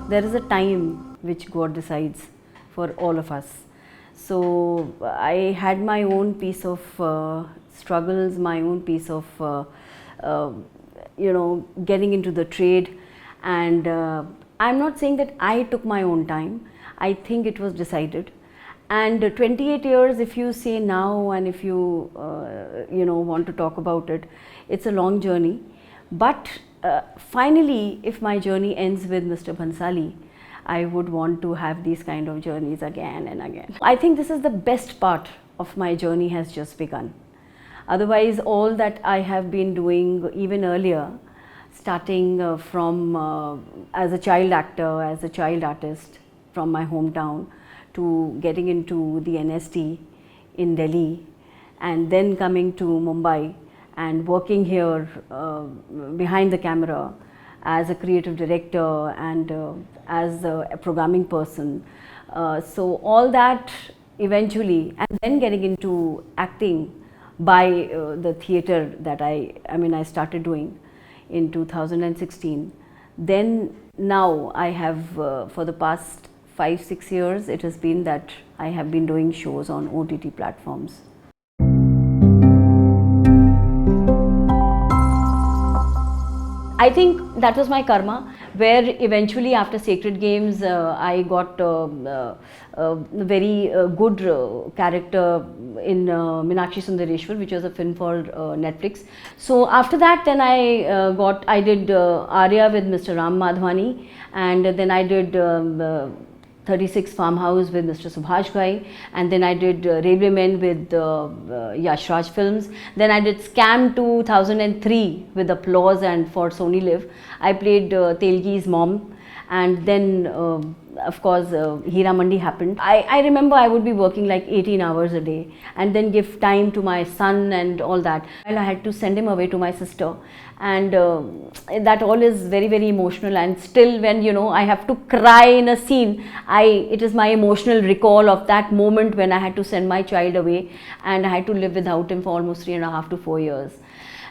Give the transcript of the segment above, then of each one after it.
there is a time which God decides for all of us. So I had my own piece of struggles, my own piece of getting into the trade, and I'm not saying that I took my own time. I think it was decided. And 28 years, if you say now, and if you want to talk about it, it's a long journey. But finally, if my journey ends with Mr. Bhansali, I would want to have these kind of journeys again and again. I think this is the best part of my journey has just begun. Otherwise, all that I have been doing even earlier, starting from as a child actor, as a child artist from my hometown, to getting into the NST in Delhi, and then coming to Mumbai and working here behind the camera as a creative director and as a programming person. So all that eventually, and then getting into acting by the theatre that I started doing in 2016. Then now I have for the past 5-6 years, it has been that I have been doing shows on OTT platforms. I think that was my karma, where eventually after Sacred Games, I got a very good character in Meenakshi Sundareshwar, which was a film for Netflix. So after that, then I did Arya with Mr. Ram Madhwani, and then I did 36 Farmhouse with Mr. Subhash Ghai, and then I did Railwaymen with Yash Raj Films. Then I did Scam 2003 with Applause and for Sony Live. I played Telgi's mom, and then of course Heeramandi happened. I remember I would be working like 18 hours a day and then give time to my son and all that. And I had to send him away to my sister, and that all is very, very emotional. And still, when I have to cry in a scene, it is my emotional recall of that moment when I had to send my child away and I had to live without him for almost 3.5 to 4 years.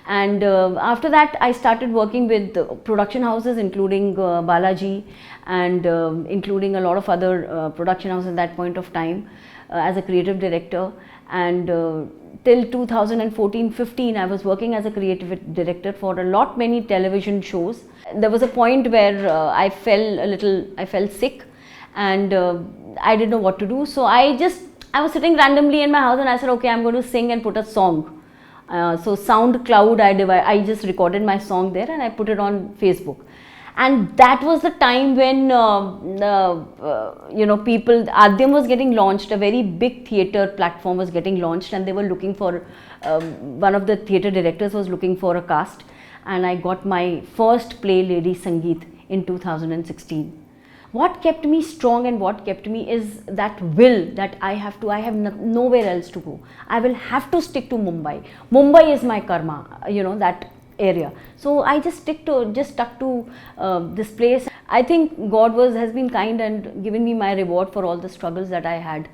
And after that, I started working with production houses, including Balaji, and including a lot of other production houses at that point of time as a creative director. And till 2014-15, I was working as a creative director for many television shows. There was a point where I fell sick, and I didn't know what to do. So I was sitting randomly in my house, and I said, okay, I'm going to sing and put a song. So SoundCloud, I just recorded my song there and I put it on Facebook. And that was the time when people, Adyam was getting launched, a very big theatre platform was getting launched, and they were looking for, one of the theatre directors was looking for a cast, and I got my first play, Lady Sangeet, in 2016. What kept me strong and what kept me is that will that I have nowhere else to go. I will have to stick to Mumbai. Mumbai is my karma, that area. So I just stuck to this place. I think God has been kind and given me my reward for all the struggles that I had.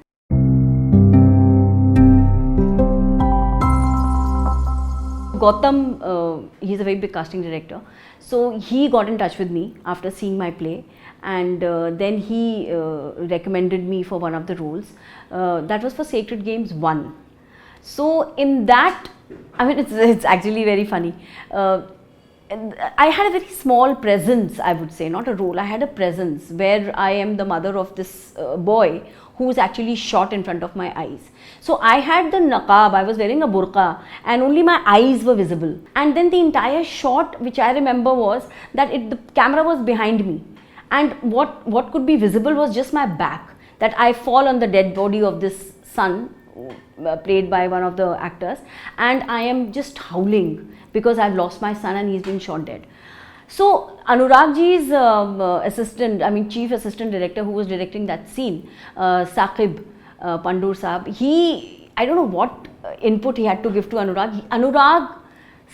Gautam, he's a very big casting director. So he got in touch with me after seeing my play, and then he recommended me for one of the roles. That was for Sacred Games 1. So in that, it's actually very funny. I had a very small presence, I would say, not a role. I had a presence where I am the mother of this boy who was actually shot in front of my eyes. So I had the niqab, I was wearing a burqa, and only my eyes were visible. And then the entire shot, which I remember, was that the camera was behind me, and what could be visible was just my back, that I fall on the dead body of this son, played by one of the actors, and I am just howling because I've lost my son and he's been shot dead. So Anurag ji's chief assistant director, who was directing that scene, Saqib Pandur Saab, I don't know what input he had to give to Anurag. Anurag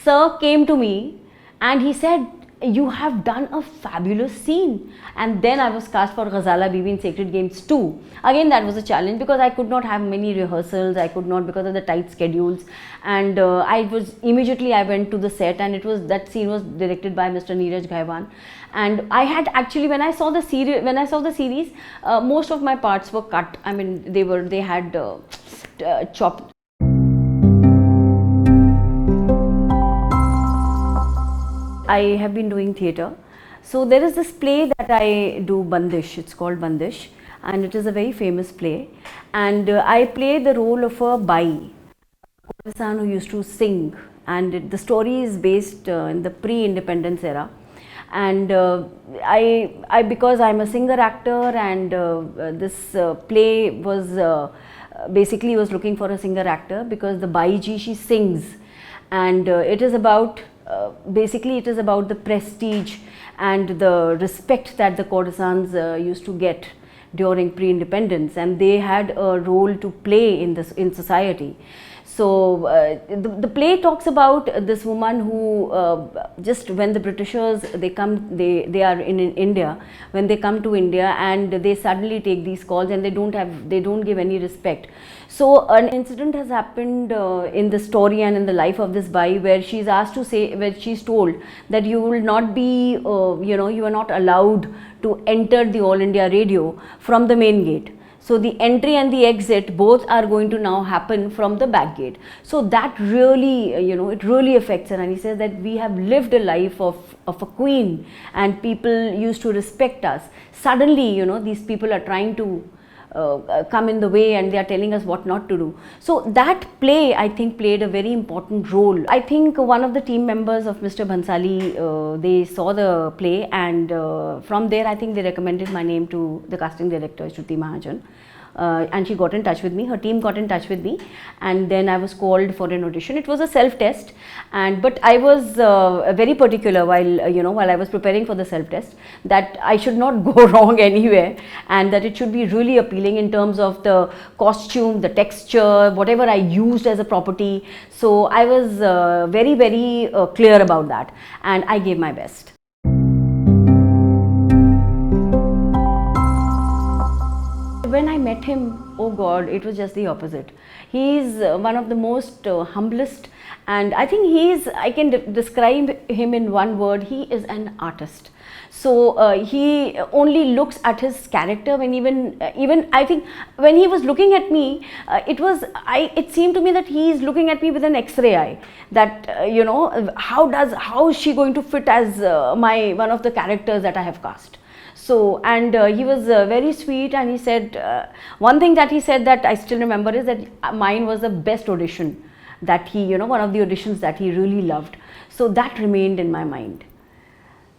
sir came to me and he said, you have done a fabulous scene. And then I was cast for Ghazala Bibi in Sacred Games 2. Again, that was a challenge because I could not have many rehearsals, I could not, because of the tight schedules. And I went to the set, and that scene was directed by Mr. Neeraj Ghaiwan. And I had actually, when I saw the series, most of my parts were cut. I mean, they had chopped. I have been doing theatre. So there is this play that I do, Bandish. It's called Bandish, and it is a very famous play. And I play the role of a bai, a person who used to sing. And the story is based in the pre-independence era. And I because I'm a singer actor, and this play was basically was looking for a singer actor, because the Baiji, she sings, and it is about basically it is about the prestige and the respect that the courtesans used to get during pre-independence, and they had a role to play in society. So the play talks about this woman who just when the Britishers they are in India, when they come to India, and they suddenly take these calls, and they don't give any respect. So an incident has happened in the story and in the life of this bai, where she's told that you will not be you are not allowed to enter the All India Radio from the main gate. So the entry and the exit both are going to now happen from the back gate. So that really, it really affects her. And he says that we have lived a life of a queen, and people used to respect us. Suddenly, these people are trying to come in the way, and they are telling us what not to do. So that play, I think, played a very important role. I think one of the team members of Mr. Bhansali, they saw the play, and from there I think they recommended my name to the casting director, Shruti Mahajan. And she got in touch with me, her team got in touch with me, and then I was called for an audition. It was a self-test, but I was very particular while I was preparing for the self-test, that I should not go wrong anywhere, and that it should be really appealing in terms of the costume, the texture, whatever I used as a property. So I was very, very clear about that, and I gave my best. When I met him, oh God, it was just the opposite. He is one of the most humblest, and I think I can describe him in one word: he is an artist. So he only looks at his character. When even I think when he was looking at me, it seemed to me that he is looking at me with an X-ray eye. That how is she going to fit as one of the characters that I have cast. So, and he was very sweet, and he said, one thing that he said that I still remember is that mine was the best audition, that one of the auditions that he really loved. So that remained in my mind.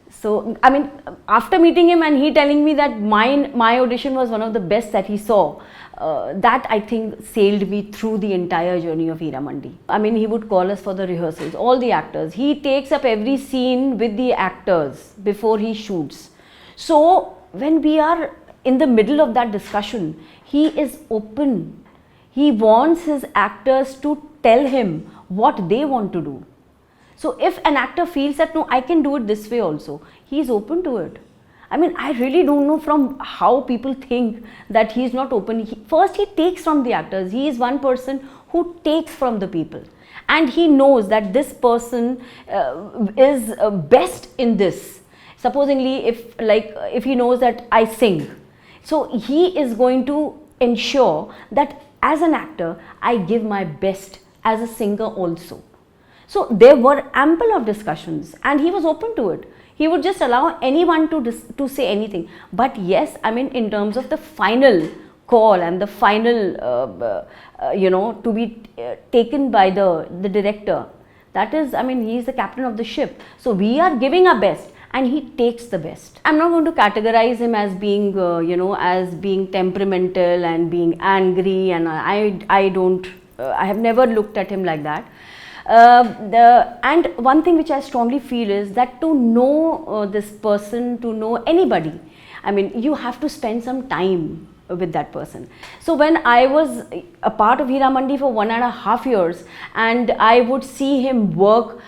So, I mean, after meeting him and he telling me that my audition was one of the best that he saw, that I think sailed me through the entire journey of Heeramandi. I mean, he would call us for the rehearsals, all the actors. He takes up every scene with the actors before he shoots. So when we are in the middle of that discussion, he is open. He wants his actors to tell him what they want to do. So if an actor feels that, no, I can do it this way also, he is open to it. I mean, I really don't know from how people think that he is not open. First, he takes from the actors. He is one person who takes from the people. And he knows that this person is best in this. Supposingly, if he knows that I sing, so he is going to ensure that as an actor, I give my best as a singer also. So there were ample of discussions, and he was open to it. He would just allow anyone to say anything. But yes, I mean, in terms of the final call and the final, to be taken by the director, that is, I mean, he is the captain of the ship. So we are giving our best, and he takes the best. I'm not going to categorize him as being, as being temperamental and being angry, and I have never looked at him like that. And one thing which I strongly feel is that to know this person, to know anybody, I mean, you have to spend some time with that person. So when I was a part of Heeramandi for 1.5 years, and I would see him work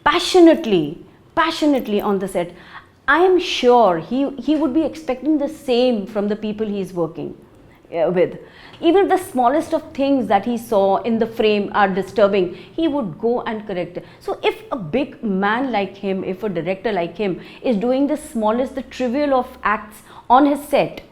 passionately passionately on the set, I am sure he would be expecting the same from the people he is working with. Even if the smallest of things that he saw in the frame are disturbing, he would go and correct it. So if a big man like him, if a director like him is doing the smallest, the trivial of acts on his set,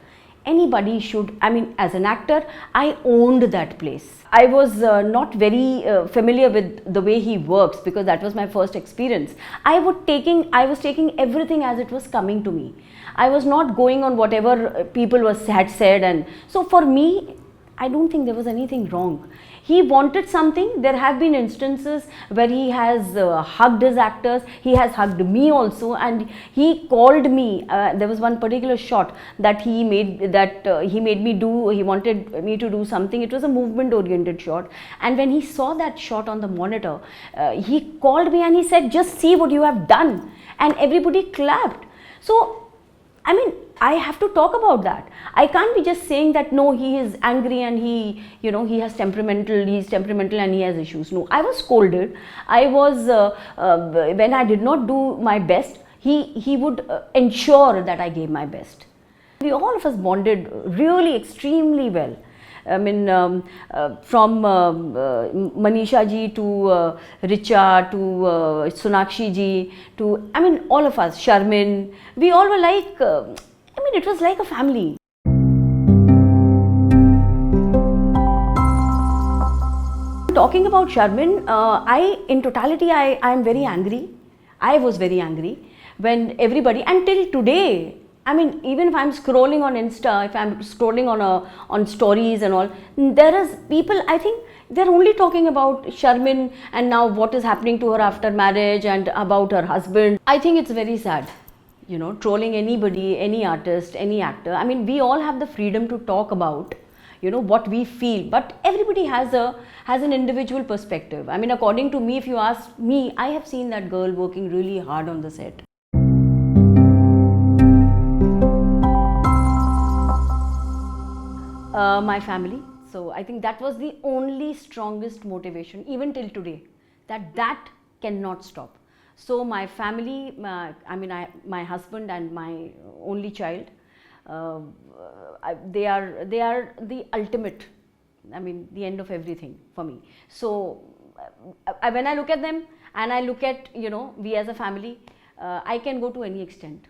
anybody should. I mean, as an actor, I owned that place. I was not very familiar with the way he works, because that was my first experience. I was taking everything as it was coming to me. I was not going on whatever people had said, and so for me, I don't think there was anything wrong. He wanted something. There have been instances where he has hugged his actors. He has hugged me also, and he called me. There was one particular shot that he made me do. He wanted me to do something. It was a movement-oriented shot, and when he saw that shot on the monitor, he called me and he said, "Just see what you have done," and everybody clapped. So, I mean, I have to talk about that. I can't be just saying that no, he is angry and he's temperamental and he has issues. No, I was scolded. I was, when I did not do my best, he would ensure that I gave my best. We all of us bonded really extremely well. I mean, from Manisha ji to Richa to Sonakshi ji to, I mean, all of us, Sharmin, we all were like, it was like a family. Talking about Sharmin, in totality, I am very angry. I was very angry when everybody, until today, I mean, even if I'm scrolling on Insta, if I'm scrolling on stories and all, there is people, I think they're only talking about Sharmin and now what is happening to her after marriage and about her husband. I think it's very sad, trolling anybody, any artist, any actor. I mean, we all have the freedom to talk about, what we feel, but everybody has an individual perspective. I mean, according to me, if you ask me, I have seen that girl working really hard on the set. My family. So I think that was the only strongest motivation, even till today, that cannot stop. So my family, my husband and my only child, they are the ultimate, the end of everything for me. So when I look at them and I look at, we as a family, I can go to any extent.